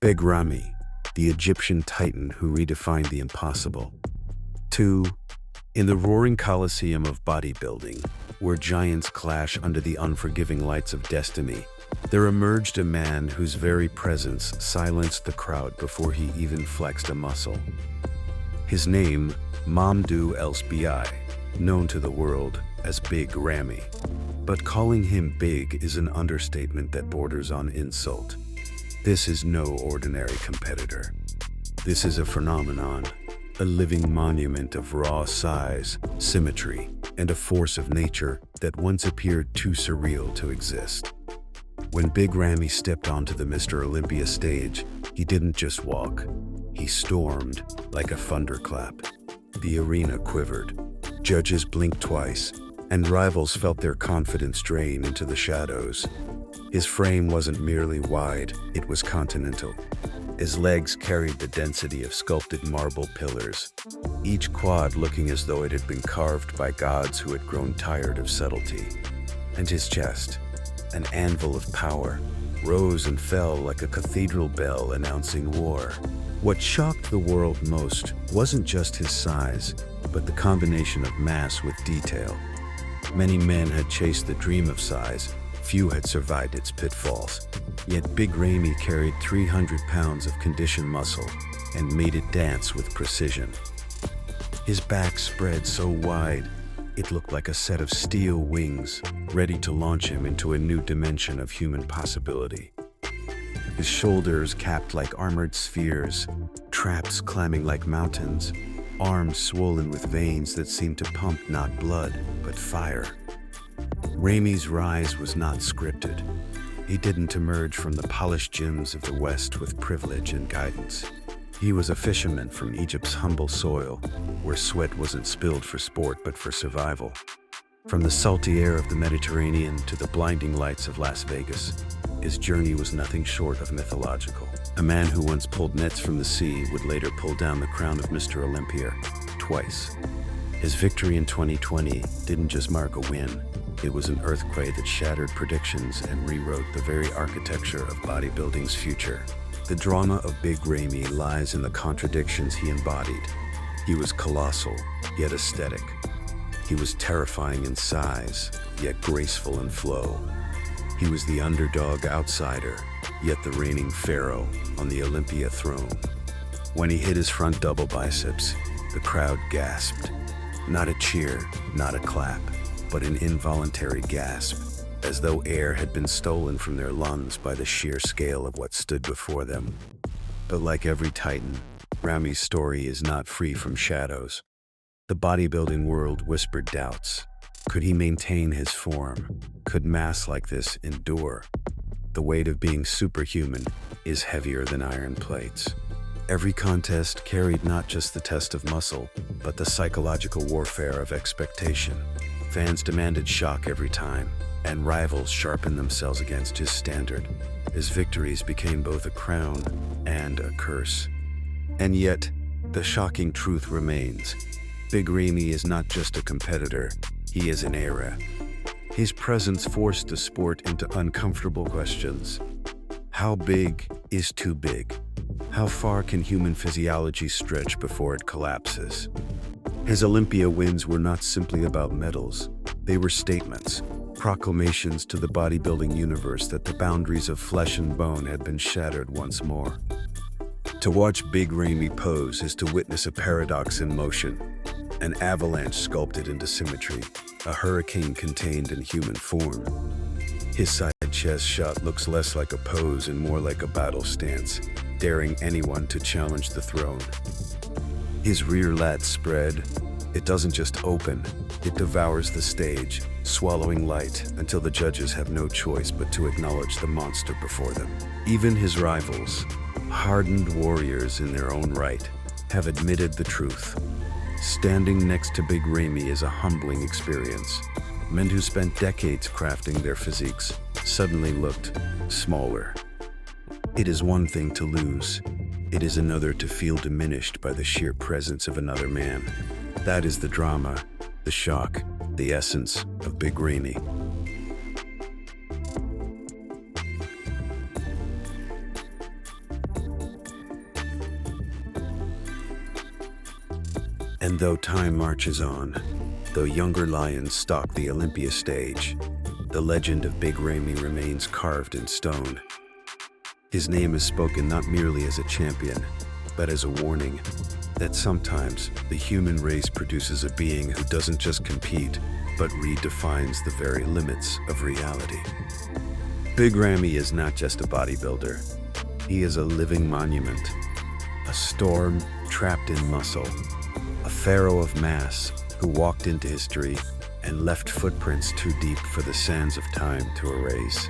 Big Ramy, the Egyptian titan who redefined the impossible. 2. In the roaring coliseum of bodybuilding, where giants clash under the unforgiving lights of destiny, there emerged a man whose very presence silenced the crowd before he even flexed a muscle. His name, Mamdouh Elssbiay, known to the world as Big Ramy. But calling him big is an understatement that borders on insult. This is no ordinary competitor. This is a phenomenon, a living monument of raw size, symmetry, and a force of nature that once appeared too surreal to exist. When Big Ramy stepped onto the Mr. Olympia stage, he didn't just walk. He stormed like a thunderclap. The arena quivered. Judges blinked twice, and rivals felt their confidence drain into the shadows. His frame wasn't merely wide, it was continental. His legs carried the density of sculpted marble pillars, each quad looking as though it had been carved by gods who had grown tired of subtlety. And his chest, an anvil of power, rose and fell like a cathedral bell announcing war. What shocked the world most wasn't just his size, but the combination of mass with detail. Many men had chased the dream of size, few had survived its pitfalls. Yet Big Ramy carried 300 pounds of conditioned muscle and made it dance with precision. His back spread so wide, it looked like a set of steel wings, ready to launch him into a new dimension of human possibility. His shoulders capped like armored spheres, traps climbing like mountains, arms swollen with veins that seemed to pump not blood, but fire. Ramy's rise was not scripted. He didn't emerge from the polished gyms of the West with privilege and guidance. He was a fisherman from Egypt's humble soil, where sweat wasn't spilled for sport but for survival. From the salty air of the Mediterranean to the blinding lights of Las Vegas, his journey was nothing short of mythological. A man who once pulled nets from the sea would later pull down the crown of Mr. Olympia, twice. His victory in 2020 didn't just mark a win, it was an earthquake that shattered predictions and rewrote the very architecture of bodybuilding's future. The drama of Big Ramy lies in the contradictions he embodied. He was colossal, yet aesthetic. He was terrifying in size, yet graceful in flow. He was the underdog outsider, yet the reigning Pharaoh on the Olympia throne. When he hit his front double biceps, the crowd gasped. Not a cheer, not a clap, but an involuntary gasp, as though air had been stolen from their lungs by the sheer scale of what stood before them. But like every titan, Ramy's story is not free from shadows. The bodybuilding world whispered doubts. Could he maintain his form? Could mass like this endure? The weight of being superhuman is heavier than iron plates. Every contest carried not just the test of muscle, but the psychological warfare of expectation. Fans demanded shock every time, and rivals sharpened themselves against his standard. His victories became both a crown and a curse. And yet, the shocking truth remains. Big Ramy is not just a competitor, he is an era. His presence forced the sport into uncomfortable questions. How big is too big? How far can human physiology stretch before it collapses? His Olympia wins were not simply about medals. They were statements, proclamations to the bodybuilding universe that the boundaries of flesh and bone had been shattered once more. To watch Big Ramy pose is to witness a paradox in motion, an avalanche sculpted into symmetry, a hurricane contained in human form. His side chest shot looks less like a pose and more like a battle stance, daring anyone to challenge the throne. His rear lat spread, it doesn't just open, it devours the stage, swallowing light until the judges have no choice but to acknowledge the monster before them. Even his rivals, hardened warriors in their own right, have admitted the truth. Standing next to Big Ramy is a humbling experience. Men who spent decades crafting their physiques suddenly looked smaller. It is one thing to lose. It is another to feel diminished by the sheer presence of another man. That is the drama, the shock, the essence of Big Ramy. And though time marches on, though younger lions stalk the Olympia stage, the legend of Big Ramy remains carved in stone. His name is spoken not merely as a champion, but as a warning that sometimes the human race produces a being who doesn't just compete, but redefines the very limits of reality. Big Ramy is not just a bodybuilder. He is a living monument, a storm trapped in muscle, a pharaoh of mass who walked into history and left footprints too deep for the sands of time to erase.